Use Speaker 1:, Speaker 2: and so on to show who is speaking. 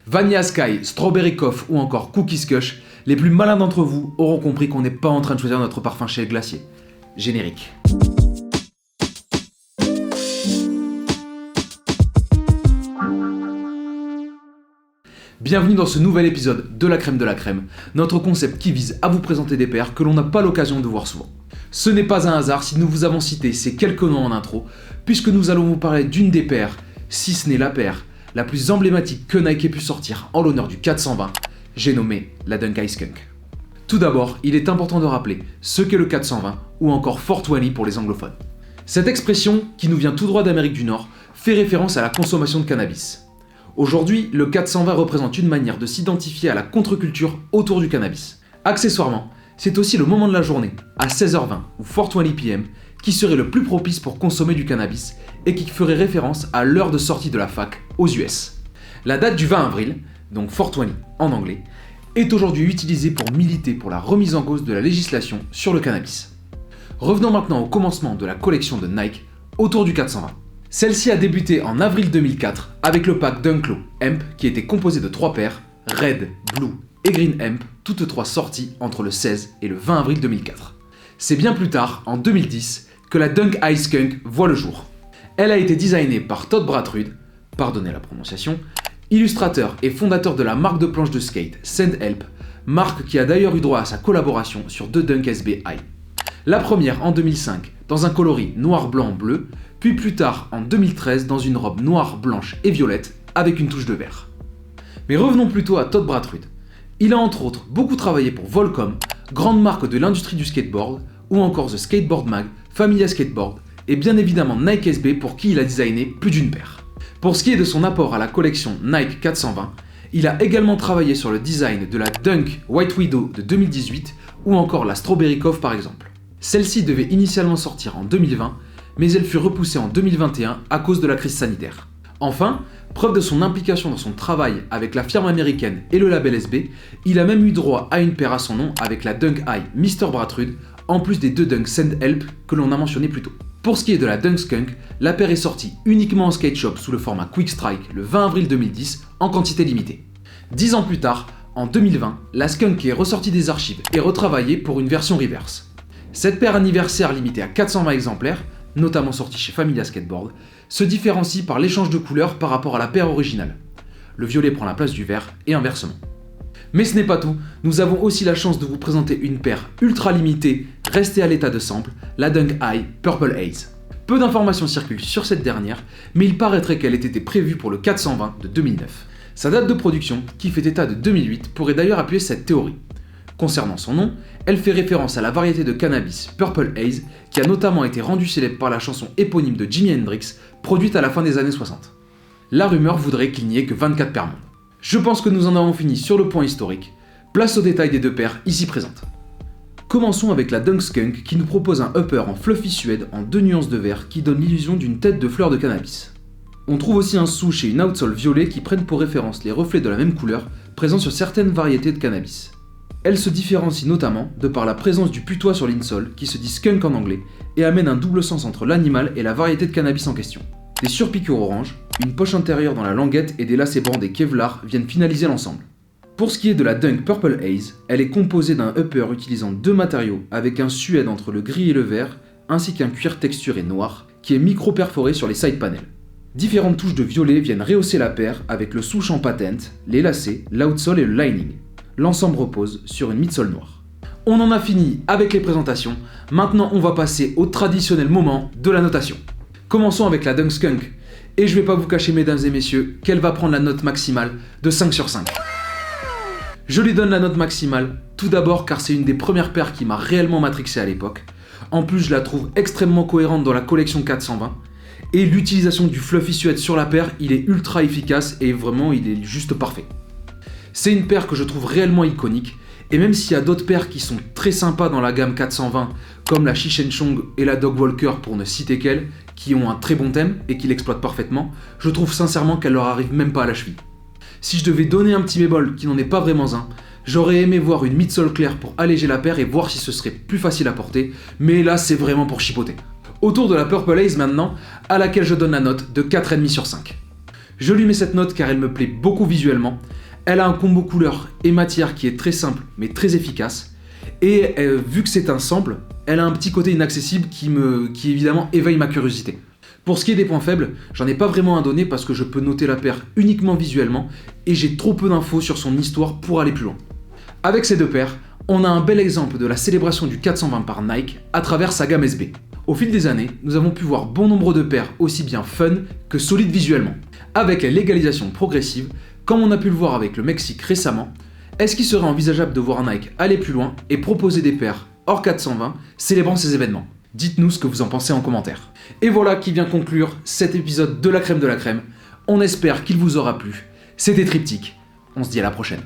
Speaker 1: Vanilla Sky, Strawberry Cough ou encore Cookies Kush, les plus malins d'entre vous auront compris qu'on n'est pas en train de choisir notre parfum chez Glacier. Générique. Bienvenue dans ce nouvel épisode de la crème, notre concept qui vise à vous présenter des paires que l'on n'a pas l'occasion de voir souvent. Ce n'est pas un hasard si nous vous avons cité ces quelques noms en intro, puisque nous allons vous parler d'une des paires, si ce n'est la paire, la plus emblématique que Nike ait pu sortir en l'honneur du 420, j'ai nommé la Dunk High Skunk. Tout d'abord, il est important de rappeler ce qu'est le 420 ou encore 420 pour les anglophones. Cette expression, qui nous vient tout droit d'Amérique du Nord, fait référence à la consommation de cannabis. Aujourd'hui, le 420 représente une manière de s'identifier à la contre-culture autour du cannabis. Accessoirement, c'est aussi le moment de la journée, à 16h20 ou 4:20 p.m., qui serait le plus propice pour consommer du cannabis et qui ferait référence à l'heure de sortie de la fac aux US. La date du 20 avril, donc 4:20 en anglais, est aujourd'hui utilisée pour militer pour la remise en cause de la législation sur le cannabis. Revenons maintenant au commencement de la collection de Nike autour du 420. Celle-ci a débuté en avril 2004 avec le pack Dunk Low Hemp qui était composé de 3 paires, Red, Blue et Green Hemp, toutes 3 sorties entre le 16 et le 20 avril 2004. C'est bien plus tard, en 2010, que la Dunk High Skunk voit le jour. Elle a été designée par Todd Bratrud, pardonnez la prononciation, illustrateur et fondateur de la marque de planche de skate Send Help, marque qui a d'ailleurs eu droit à sa collaboration sur 2 Dunk SB High. La première en 2005 dans un coloris noir-blanc-bleu, puis plus tard en 2013 dans une robe noire, blanche et violette avec une touche de vert. Mais revenons plutôt à Todd Bratrud. Il a entre autres beaucoup travaillé pour Volcom, grande marque de l'industrie du skateboard, ou encore The Skateboard Mag, Familia Skateboard, et bien évidemment Nike SB pour qui il a designé plus d'une paire. Pour ce qui est de son apport à la collection Nike 420, il a également travaillé sur le design de la Dunk White Widow de 2018 ou encore la Strawberry Cough par exemple. Celle-ci devait initialement sortir en 2020, mais elle fut repoussée en 2021 à cause de la crise sanitaire. Enfin, preuve de son implication dans son travail avec la firme américaine et le label SB, il a même eu droit à une paire à son nom avec la Dunk High Mr. Bratrud, en plus des 2 Dunk Send Help que l'on a mentionné plus tôt. Pour ce qui est de la Dunk Skunk, la paire est sortie uniquement en skate shop sous le format Quick Strike le 20 avril 2010 en quantité limitée. 10 ans plus tard, en 2020, la Skunk est ressortie des archives et retravaillée pour une version reverse. Cette paire anniversaire limitée à 420 exemplaires, notamment sortie chez Familia Skateboard, se différencie par l'échange de couleurs par rapport à la paire originale. Le violet prend la place du vert et inversement. Mais ce n'est pas tout, nous avons aussi la chance de vous présenter une paire ultra limitée, restée à l'état de sample, la Dunk High Purple Haze. Peu d'informations circulent sur cette dernière, mais il paraîtrait qu'elle ait été prévue pour le 420 de 2009. Sa date de production, qui fait état de 2008, pourrait d'ailleurs appuyer cette théorie. Concernant son nom, elle fait référence à la variété de cannabis Purple Haze, qui a notamment été rendue célèbre par la chanson éponyme de Jimi Hendrix, produite à la fin des années 60. La rumeur voudrait qu'il n'y ait que 24 paires mondes. Je pense que nous en avons fini sur le point historique. Place au détail des 2 paires ici présentes. Commençons avec la Dunk Skunk qui nous propose un upper en fluffy suède en 2 nuances de vert qui donne l'illusion d'une tête de fleur de cannabis. On trouve aussi un souche et une outsole violet qui prennent pour référence les reflets de la même couleur présents sur certaines variétés de cannabis. Elle se différencie notamment de par la présence du putois sur l'insole qui se dit skunk en anglais et amène un double sens entre l'animal et la variété de cannabis en question. Des surpiqûres orange, une poche intérieure dans la languette et des lacets bandés Kevlar viennent finaliser l'ensemble. Pour ce qui est de la Dunk Purple Haze, elle est composée d'un upper utilisant 2 matériaux avec un suède entre le gris et le vert, ainsi qu'un cuir texturé noir qui est micro-perforé sur les side panels. Différentes touches de violet viennent rehausser la paire avec le souche en patent, les lacets, l'outsole et le lining. L'ensemble repose sur une midsole noire. On en a fini avec les présentations, maintenant on va passer au traditionnel moment de la notation. Commençons avec la Dunk Skunk, et je vais pas vous cacher mesdames et messieurs qu'elle va prendre la note maximale de 5 sur 5. Je lui donne la note maximale, tout d'abord car c'est une des premières paires qui m'a réellement matrixé à l'époque. En plus je la trouve extrêmement cohérente dans la collection 420, et l'utilisation du fluffy suède sur la paire, il est ultra efficace et vraiment il est juste parfait. C'est une paire que je trouve réellement iconique, et même s'il y a d'autres paires qui sont très sympas dans la gamme 420, comme la Shishenchong et la Dog Walker pour ne citer qu'elles, qui ont un très bon thème et qui l'exploitent parfaitement, je trouve sincèrement qu'elle leur arrive même pas à la cheville. Si je devais donner un petit bémol qui n'en est pas vraiment un, j'aurais aimé voir une midsole claire pour alléger la paire et voir si ce serait plus facile à porter, mais là c'est vraiment pour chipoter. Autour de la Purple Haze maintenant, à laquelle je donne la note de 4,5 sur 5. Je lui mets cette note car elle me plaît beaucoup visuellement, Elle a un combo couleur et matière qui est très simple mais très efficace. Et vu que c'est un sample, elle a un petit côté inaccessible qui évidemment éveille ma curiosité. Pour ce qui est des points faibles, j'en ai pas vraiment à donner parce que je peux noter la paire uniquement visuellement et j'ai trop peu d'infos sur son histoire pour aller plus loin. Avec ces deux paires, on a un bel exemple de la célébration du 420 par Nike à travers sa gamme SB. Au fil des années, nous avons pu voir bon nombre de paires aussi bien fun que solides visuellement. Avec les légalisations progressives, comme on a pu le voir avec le Mexique récemment, est-ce qu'il serait envisageable de voir Nike aller plus loin et proposer des paires hors 420 célébrant ces événements? Dites-nous ce que vous en pensez en commentaire. Et voilà qui vient conclure cet épisode de la crème de la crème. On espère qu'il vous aura plu. C'était Triptyque. On se dit à la prochaine.